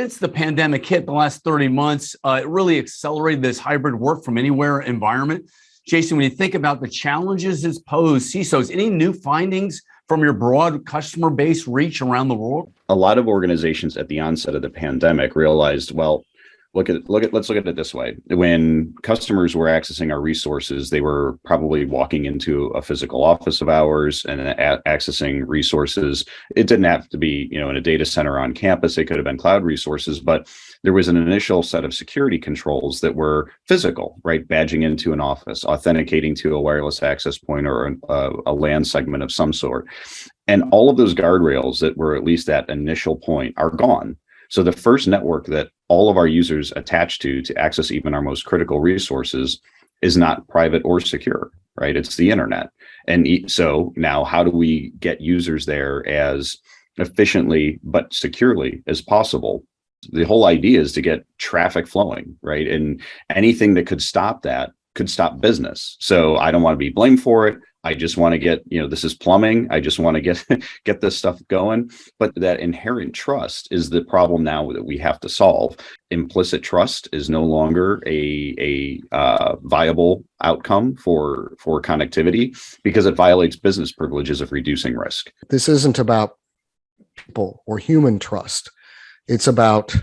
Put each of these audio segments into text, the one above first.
Since the pandemic hit the last 30 months, it really accelerated this hybrid work from anywhere environment. Jason, when you think about the challenges it's posed, CISOs, any new findings from your broad customer base reach around the world? A lot of organizations at the onset of the pandemic realized, well, let's look at it this way. When customers were accessing our resources, they were probably walking into a physical office of ours and accessing resources. It didn't have to be, in a data center on campus. It could have been cloud resources, but there was an initial set of security controls that were physical, right? Badging into an office, authenticating to a wireless access point or a LAN segment of some sort. And all of those guardrails that were at least that initial point are gone. So the first network that all of our users attach to access even our most critical resources is not private or secure, right? It's the internet. And so now how do we get users there as efficiently but securely as possible? The whole idea is to get traffic flowing, right? And anything that could stop that could stop business. So I don't want to be blamed for it. I just want to get, this is plumbing. I just want to get this stuff going. But that inherent trust is the problem now that we have to solve. Implicit trust is no longer a viable outcome for connectivity because it violates business privileges of reducing risk. This isn't about people or human trust. It's about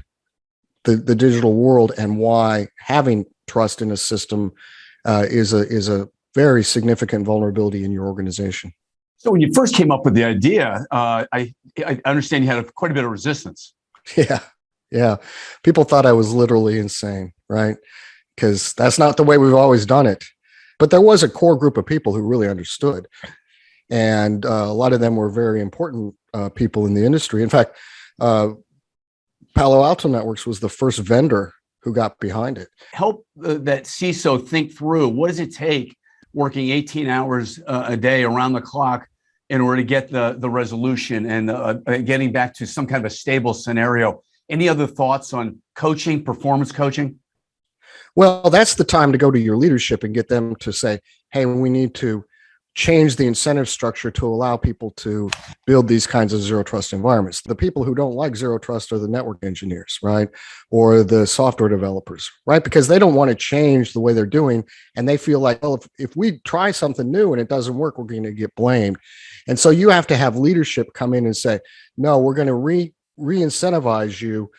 the digital world and why having trust in a system is a very significant vulnerability in your organization. So when you first came up with the idea, I understand you had quite a bit of resistance. Yeah. People thought I was literally insane, right? Because that's not the way we've always done it. But there was a core group of people who really understood. And a lot of them were very important people in the industry. In fact, Palo Alto Networks was the first vendor who got behind it. Help that CISO think through, what does it take working 18 hours a day around the clock in order to get the resolution and getting back to some kind of a stable scenario? Any other thoughts on coaching, performance coaching? Well, that's the time to go to your leadership and get them to say, hey, we need to change the incentive structure to allow people to build these kinds of zero trust environments. The people who don't like zero trust are the network engineers, right? Or the software developers, right? Because they don't want to change the way they're doing. And they feel like, well, if we try something new and it doesn't work, we're going to get blamed. And so you have to have leadership come in and say, no, we're going to re-incentivize you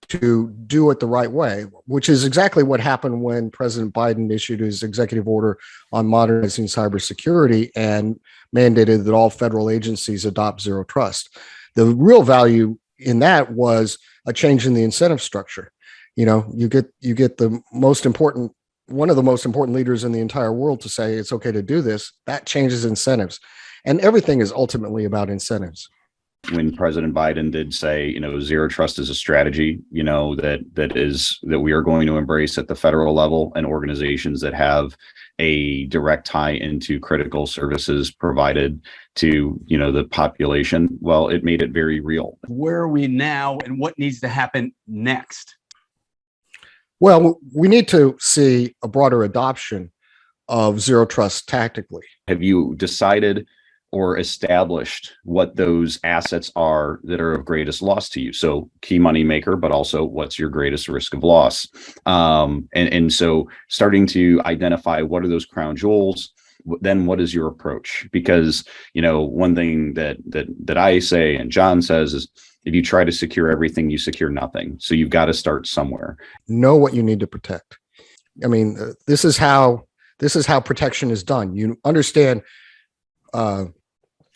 to do it the right way, which is exactly what happened when President Biden issued his executive order on modernizing cybersecurity and mandated that all federal agencies adopt zero trust. The real value in that was a change in the incentive structure. You get the most important, one of the most important leaders in the entire world to say it's okay to do this. That changes incentives, and everything is ultimately about incentives. When President Biden did say, zero trust is a strategy, that we are going to embrace at the federal level, and organizations that have a direct tie into critical services provided to, the population, well, it made it very real. Where are we now and what needs to happen next? Well, we need to see a broader adoption of zero trust tactically. Have you decided or established what those assets are that are of greatest loss to you? So key money maker, but also what's your greatest risk of loss? And so starting to identify what are those crown jewels, then what is your approach? Because, one thing that I say and John says is, if you try to secure everything, you secure nothing. So you've got to start somewhere. Know what you need to protect. I mean, this is how protection is done. You understand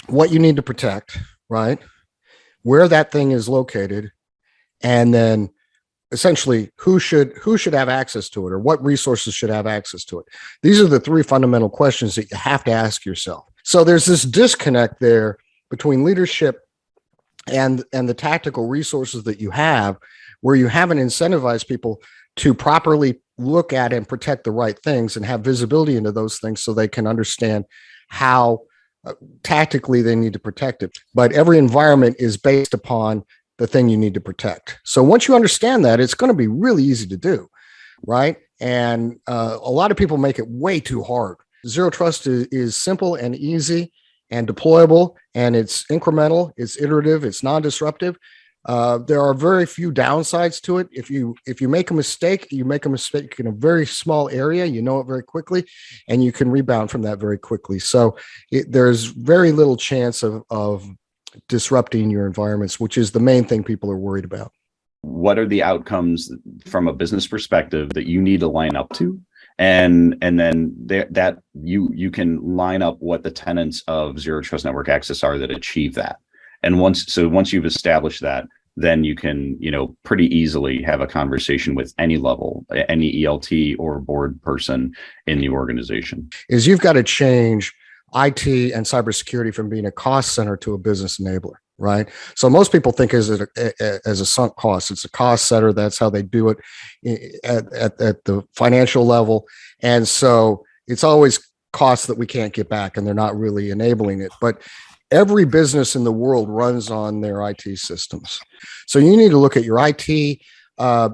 what you need to protect, right? Where that thing is located, and then essentially who should have access to it, or what resources should have access to it. These are the three fundamental questions that you have to ask yourself. So there's this disconnect there between leadership and the tactical resources that you have, where you haven't incentivized people to properly look at and protect the right things and have visibility into those things so they can understand how tactically they need to protect it. But every environment is based upon the thing you need to protect. So once you understand that, it's going to be really easy to do, right? And a lot of people make it way too hard. Zero trust is simple and easy and deployable, and it's incremental, it's iterative, it's non-disruptive. There are very few downsides to it. If you make a mistake, you make a mistake in a very small area, you know it very quickly, and you can rebound from that very quickly. So there's very little chance of disrupting your environments, which is the main thing people are worried about. What are the outcomes from a business perspective that you need to line up to? And then that you can line up what the tenets of zero trust network access are that achieve that. And once you've established that, then you can, pretty easily have a conversation with any level, any ELT or board person in the organization. Is you've got to change IT and cybersecurity from being a cost center to a business enabler, right? So most people think as a sunk cost. It's a cost center. That's how they do it at the financial level. And so it's always costs that we can't get back, and they're not really enabling it. But every business in the world runs on their IT systems. So you need to look at your IT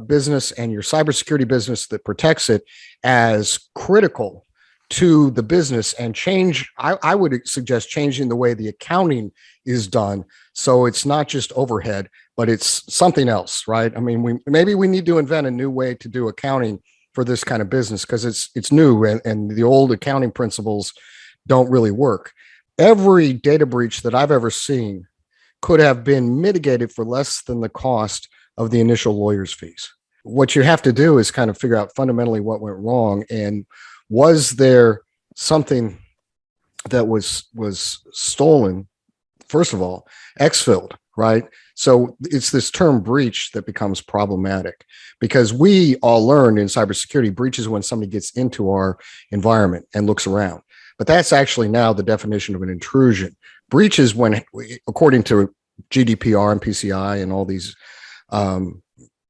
business and your cybersecurity business that protects it as critical to the business, and change. I would suggest changing the way the accounting is done. So it's not just overhead, but it's something else, right? I mean, maybe we need to invent a new way to do accounting for this kind of business, because it's new, and the old accounting principles don't really work. Every data breach that I've ever seen could have been mitigated for less than the cost of the initial lawyer's fees. What you have to do is kind of figure out fundamentally what went wrong, and was there something that was stolen, first of all, exfilled, right? So it's this term breach that becomes problematic, because we all learned in cybersecurity, breach is when somebody gets into our environment and looks around. But that's actually now the definition of an intrusion. Breach is when, according to GDPR and PCI and all these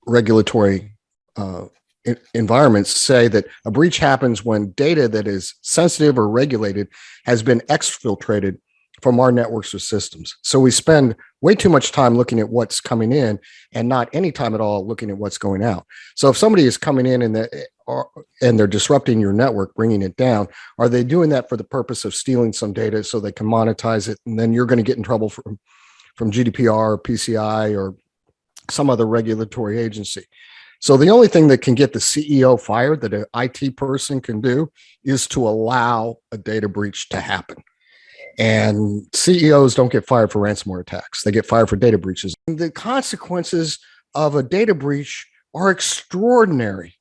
regulatory environments, say that a breach happens when data that is sensitive or regulated has been exfiltrated from our networks or systems. So we spend way too much time looking at what's coming in and not any time at all looking at what's going out. So if somebody is coming in and they're disrupting your network, bringing it down, are they doing that for the purpose of stealing some data so they can monetize it? And then you're going to get in trouble from GDPR or PCI or some other regulatory agency. So the only thing that can get the CEO fired, that an IT person can do, is to allow a data breach to happen. And CEOs don't get fired for ransomware attacks. They get fired for data breaches. And the consequences of a data breach are extraordinary.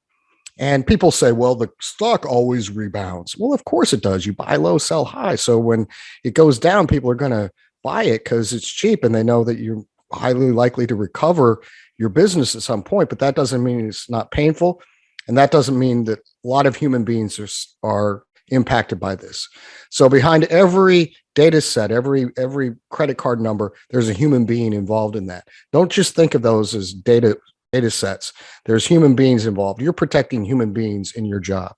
And people say, well, the stock always rebounds. Well, of course it does. You buy low, sell high. So when it goes down, people are going to buy it because it's cheap and they know that you're highly likely to recover your business at some point. But that doesn't mean it's not painful. And that doesn't mean that a lot of human beings are impacted by this. So behind every data set, every credit card number, there's a human being involved in that. Don't just think of those as data sets. There's human beings involved. You're protecting human beings in your job.